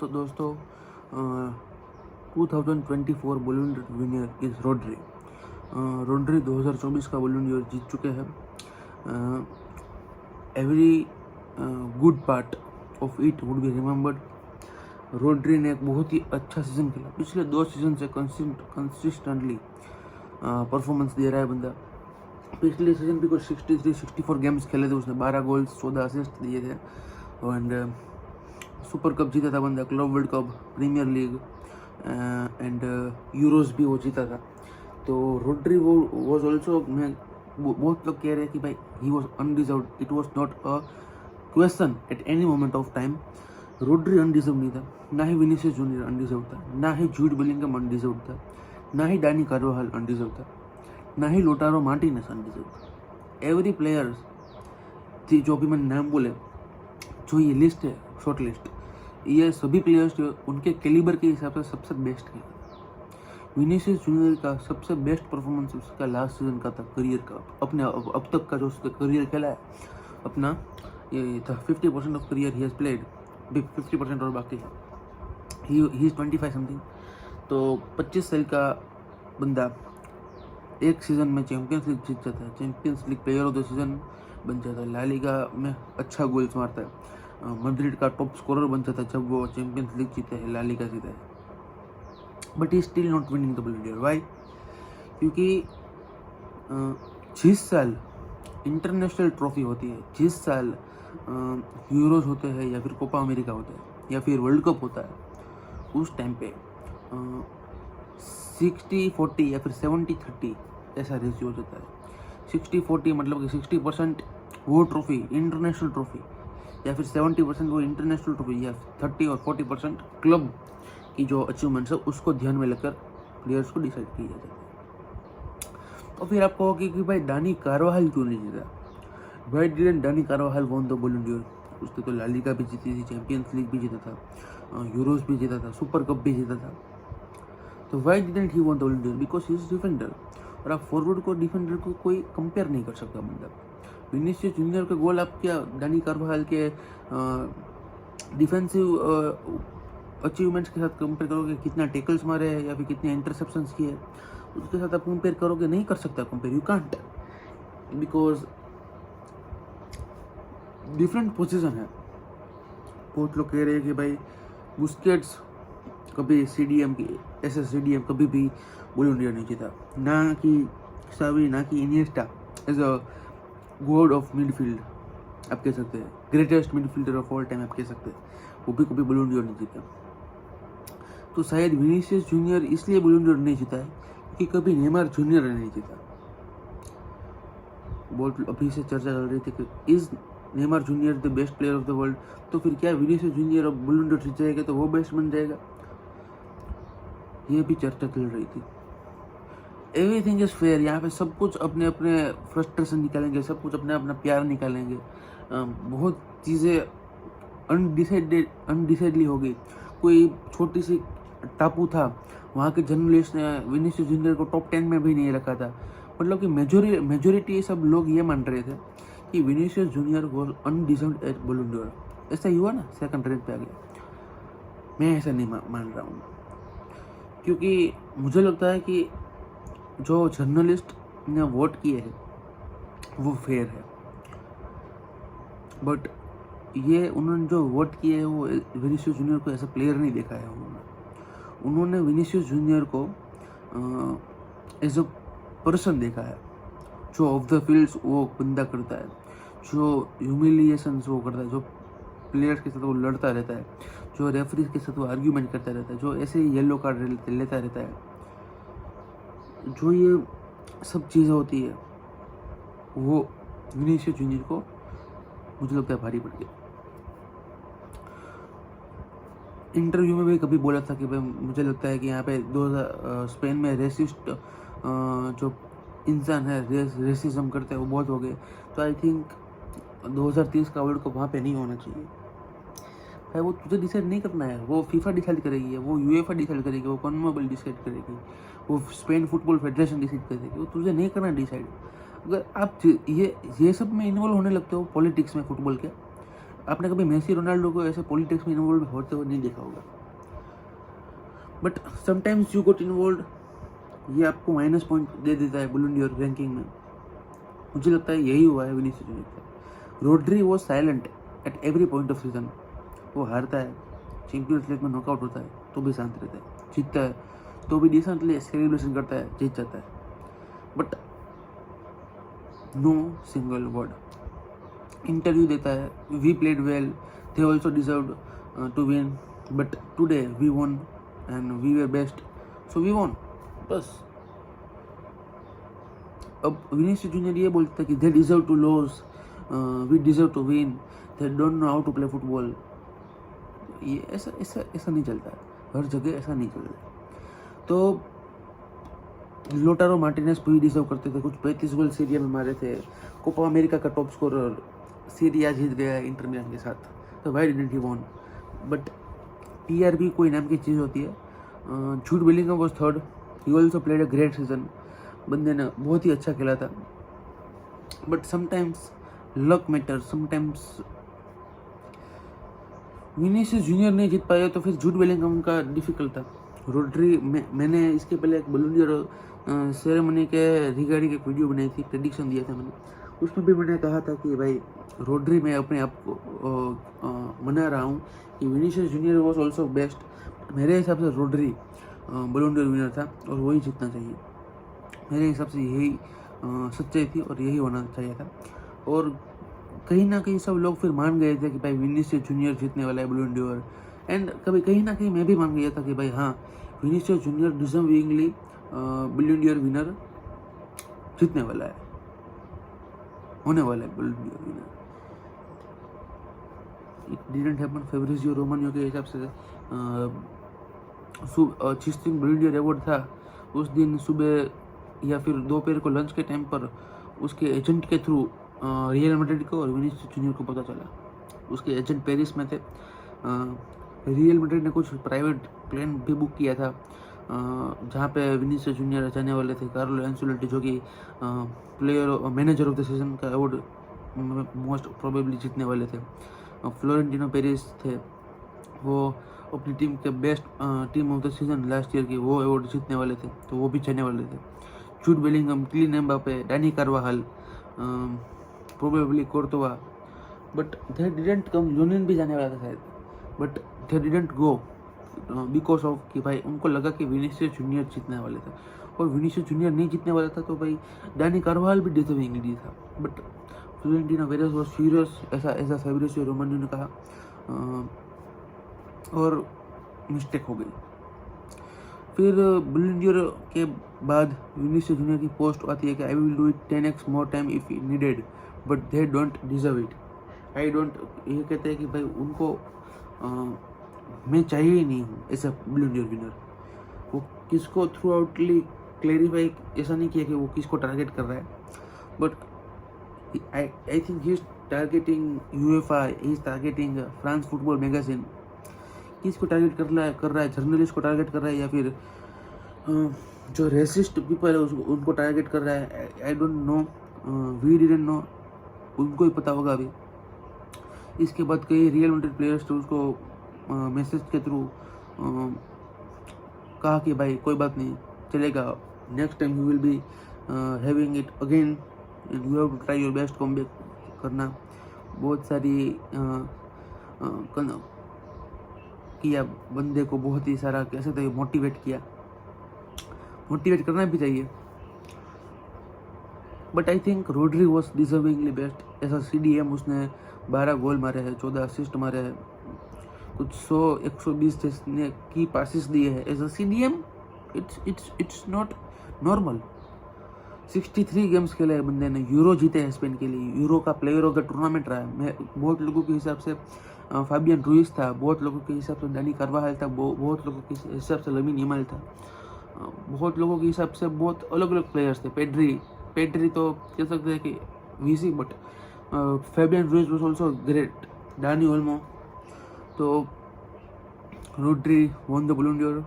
तो दोस्तों 2024 balloon winner is Rodri. Rodri 2024 का बलून डोर जीत चुके हैं। Every good part of it would be remembered. Rodri ने एक बहुत ही अच्छा सीजन खेला। पिछले 2 सीजन से कंसिस्टेंटली परफॉर्मेंस दे रहा है बंदा। पिछले सीजन भी कुछ 63-64 गेम्स खेले थे, उसने 12 गोल्स 14 असिस्ट दिए थे। एंड सुपर कप जीता था बंदा, club world cup, premier league and euros भी वो जीता था। तो रोड्री वो वॉज ऑल्सो, मैं बहुत लोग कह रहे हैं कि भाई he was undeserved, it was not a question at any moment of time. Rodri undeserve नहीं था, ना ही विनीसियस जूनियर अनडिजर्व था, ना ही जूड बेलिंगम अनडिजर्व था, ना ही डैनी कार्वाहाल अनडिजर्व था, ना ही लोटारो मार्टिनेस अनडिजर्व था। एवरी प्लेयर्स थी जो भी मैंने नाम बोले, जो ये लिस्ट है शॉर्ट लिस्ट, ये सभी प्लेयर्स जो उनके कैलिबर के हिसाब से सबसे बेस्ट खेला। विनीसियस जूनियर का सबसे बेस्ट परफॉर्मेंस उसका लास्ट सीजन का था, करियर का, अपने अब तक का जो उसका करियर खेला है अपना, ये था 50% of career he has played, 50% और बाकी ही इज़ 25 समथिंग। तो 25 साल का बंदा एक सीज़न में चैम्पियंस लीग जीत जाता है, champions league player of the season बन जाता है, ला लीगा में अच्छा गोल्स मारता है, मैड्रिड का टॉप स्कोरर बन जाता है जब वो चैम्पियंस लीग जीते हैं, ला लीगा जीता है। But he still not winning the Ballon d'Or. Why? क्योंकि जिस साल इंटरनेशनल ट्रॉफी होती है, जिस साल यूरोज होते हैं या फिर कोपा अमेरिका होता है या फिर वर्ल्ड कप होता है, उस टाइम पे 60-40 या फिर 70-30 ऐसा रेशियो हो जाता है। 60-40 मतलब कि 60% वो ट्रॉफी इंटरनेशनल ट्रॉफी, या फिर 70% वो इंटरनेशनल ट्रॉफी, या 30 और 40% क्लब की जो अचीवमेंट्स है उसको ध्यान में लेकर प्लेयर्स को डिसाइड किया जाता है। तो फिर आप कहोगे कि भाई डैनी कार्वाहाल क्यों नहीं जीता? Y didn't Danny कार्वाहाल won the balloon door? उसने तो ला लीगा भी जीती थी, चैंपियंस लीग भी जीता था, यूरोस भी जीता था, सुपर कप भी जीता था। तो why didn't he won the balloon door? Because he is defender. और आप फॉरवर्ड को डिफेंडर को कोई कंपेयर नहीं कर सकता बंदा। विनीसियस जूनियर का गोल आप क्या डैनी कार्वाहाल के डिफेंसिव अचीवमेंट्स के साथ कंपेयर करोगे? कितना टैकल्स मारे या फिर कितने इंटरसेप्शंस किए, उसके साथ आप कंपेयर करोगे? नहीं कर सकता compare, you can't, because different position है। बहुत लोग कह रहे हैं कि भाई बुस्केट्स कभी CDM की CDM कभी भी बलून डोर नहीं जीता, ना कि सावी, ना कि Iniesta as a god of midfield आप कह सकते हैं, greatest midfielder of all time आप कह सकते हैं, वो भी कभी बलून डोर नहीं जीता। तो शायद विनीसियस जूनियर इसलिए बलून डोर नहीं जीता है कि कभी नेमार जूनियर ने नहीं जीता। बहुत अभी से चर्चा चल रही थी कि is Neymar junior the best player of the world, तो फिर क्या विनीसियस जूनियर अब बलून डोर जीत जाएगा तो वो बेस्ट बन जाएगा? ये भी चर्चा चल रही थी। एवरीथिंग इज फेयर, यहाँ पे सब कुछ अपने अपने फ्रस्ट्रेशन निकालेंगे, सब कुछ अपने अपना प्यार निकालेंगे। बहुत चीज़ें अनडिसाइडली हो गई। कोई छोटी सी टापू था, वहाँ के जर्नलिस्ट ने विनीसियस जूनियर को टॉप 10 में भी नहीं रखा था। मतलब कि मेजोरिटी सब लोग ये मान रहे थे कि Vinicius Junior was undeserved at Ballon d'Or. ऐसा ही हुआ ना, सेकंड रैंक पे आ गया। मैं ऐसा नहीं मान रहा हूँ, क्योंकि मुझे लगता है कि जो जर्नलिस्ट ने वोट किए हैं वो फेयर है। बट ये उन्होंने जो वोट किए हैं वो विनीसियस जूनियर को ऐसा प्लेयर नहीं देखा है। उन्होंने विनीसियस जूनियर को एज अ पर्सन देखा है, जो ऑफ द फील्ड्स वो बंदा करता है, जो ह्यूमिलिएशंस वो करता है, जो प्लेयर्स के साथ वो लड़ता रहता है, जो रेफरीज के साथ वो आर्ग्यूमेंट करता रहता है, जो ऐसे ही येलो कार्ड लेता रहता है, जो ये सब चीज़ें होती है, वो विनीसियस जूनियर को मुझे लगता है भारी पड़ गया। इंटरव्यू में भी कभी बोला था कि भाई मुझे लगता है कि यहाँ पे स्पेन में रेसिस्ट जो इंसान है, रेसिज्म करते हैं वो बहुत हो गए। तो आई थिंक 2030 का वर्ल्ड कप वहाँ पे नहीं होना चाहिए। भाई वो तुझे डिसाइड नहीं करना है, वो फीफा डिसाइड करेगी, वो यूएफए डिसाइड करेगी, वो कॉन्मेबल डिसाइड करेगी, वो स्पेन फुटबॉल फेडरेशन डिसाइड करेगी, वो तुझे नहीं करना डिसाइड। अगर आप ये सब में इन्वॉल्व होने लगते हो, पॉलिटिक्स में, फुटबॉल के, आपने कभी मेसी रोनाल्डो को ऐसे पॉलिटिक्स में इन्वॉल्व होते हुए नहीं देखा होगा, but sometimes you got involve, ये आपको माइनस पॉइंट दे देता है बॉल्डन डोर रैंकिंग में। मुझे लगता है यही हुआ है विनीसियस जूनियर का। रोड्री वो silent at every point off season, वो हारता है, चैंपियंस लीग में नॉकआउट होता है तो भी शांत रहता है, जीतता है तो भी डिसेंटली सेलिब्रेशन करता है, जीत जाता है, but no single word. Interview देता है, we played well, they also deserve to win, but today we won and we were best, so we won, बस। अब विनीसियस जूनियर ये बोलता है कि they deserve to loss, we deserve to win, they don't know how to play football. ये ऐसा ऐसा ऐसा नहीं चलता है, हर जगह ऐसा नहीं चलता है। तो लोटारो मार्टिनेज भी डिजर्व करते थे, कुछ 35 गोल सीरिया में मारे थे, कोपा अमेरिका का टॉप स्कोरर, सीरिया जीत गया इंटर मिलान के साथ, तो why didn't he won. But PRB कोई नाम की चीज़ होती है। Jude Bellingham was third, he also played a great season, बंदे ने बहुत ही अच्छा खेला था, but sometimes luck matter, sometimes Vinicius Junior नहीं जीत पाया तो फिर जूड बेलिंगहम का डिफिकल्ट था। रोड्री मैंने इसके पहले एक बॉल्डन डोर सेरेमनी के रिगार्डिंग एक वीडियो बनाई थी, प्रेडिक्शन दिया था मैंने, उसमें भी मैंने कहा था कि भाई रोड्री मैं अपने आप को मना रहा हूँ कि Vinicius Junior was also best, मेरे हिसाब से रोड्री बॉल्डन डोर विनर था और वही जीतना चाहिए। मेरे हिसाब से यही सच्चाई थी और यही होना चाहिए था। और कहीं ना कहीं सब लोग फिर मान गए थे कि भाई विनीसियस जूनियर जीतने वाला है बॉल्डन डोर, एंड कभी कहीं ना कहीं मैं भी मान गया था कि भाई हाँ Vinicius Junior deservingly Ballon d'Or winner जीतने वाला है, होने वाला है Ballon d'Or winner. It didn't happen. Fabrizio Romano के हिसाब से जिस दिन बॉल्डन डोर अवार्ड था उस दिन सुबह या फिर दोपहर को लंच के टाइम पर उसके एजेंट के थ्रू रियल मैड्रिड को और विनीसियस जूनियर को पता चला। उसके एजेंट पेरिस में थे, रियल मैड्रिड ने कुछ प्राइवेट प्लेन भी बुक किया था जहाँ पे विनीसियस जूनियर जाने वाले थे। कार्लो एंसेलोटी जो कि player manager of the season का अवार्ड मोस्ट प्रोबेबली जीतने वाले थे, फ्लोरेंटिनो पेरिस थे, वो अपनी टीम के best team of the season last year की वो अवार्ड जीतने वाले थे, तो वो भी जाने वाले थे। Jude Bellingham, Kylian Mbappe, Dani Carvajal, probably Courtois, but they didn't come. यूनियन भी जाने वाला था शायद, but they didn't go because of कि भाई उनको लगा कि विनीसियस जूनियर जीतने वाले थे, और विनीसियस जूनियर नहीं जीतने वाला था तो भाई डैनी कार्वाहाल भी डिजर्विंगली था, but Florentino Perez was furious, ऐसा फेब्रिजियो रोमानियो ने कहा, और मिस्टेक हो गई। फिर बॉल्डन डोर के बाद विनीसियस जूनियर की पोस्ट आती है कि I will do it 10x more time if needed, but they don't deserve it. I don't, ये कहते हैं कि भाई उनको मैं चाहिए ही नहीं हूँ ऐसा बॉल्डन डोर विनर। वो किसको थ्रू आउटली क्लेरिफाई ऐसा नहीं किया कि वो किसको टारगेट कर रहा है, but I think he is targeting UEFA, he is targeting France football magazine. किसको टारगेट कर रहा है, जर्नलिस्ट को टारगेट कर रहा है या फिर जो रेसिस्ट पीपल है उनको टारगेट कर रहा है, I don't know, we didn't know, उनको ही पता होगा अभी। इसके बाद कई रियल मैड्रिड प्लेयर्स थे उसको मैसेज के थ्रू कहा कि भाई कोई बात नहीं चलेगा, next time you will be having it again and you have to try your best come back करना। बहुत सारी किया बंदे को, बहुत ही सारा कैसे तो मोटिवेट किया, मोटिवेट करना भी चाहिए, but I think Rodri was deservingly best. ऐसा CDM उसने 12 गोल मारे हैं, 14 असिस्ट मारे हैं, कुछ 100-120 जिसने की पासिस दिए हैं। As a CDM it's not normal. 63 games खेले हैं बंदे ने, यूरो जीते हैं स्पेन के लिए, यूरो का प्लेयर ऑफ द टूर्नामेंट रहा है। मैं बहुत लोगों के हिसाब से फाबियन रुइस था, बहुत लोगों के हिसाब से डैनी कार्वाहाल था, बहुत लोगों के हिसाब से लमीन यमाल था, बहुत लोगों के हिसाब से बहुत अलग अलग प्लेयर्स थे। पेड्री तो कह सकते हैं कि VC, but Fabian Ruiz was also great, Dani Olmo. तो Rodri won the Ballon d'Or,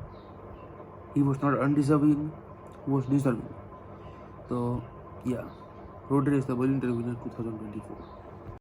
he was not undeserving, he was deserving. So yeah, Rodri is the Ballon d'Or winner 2024.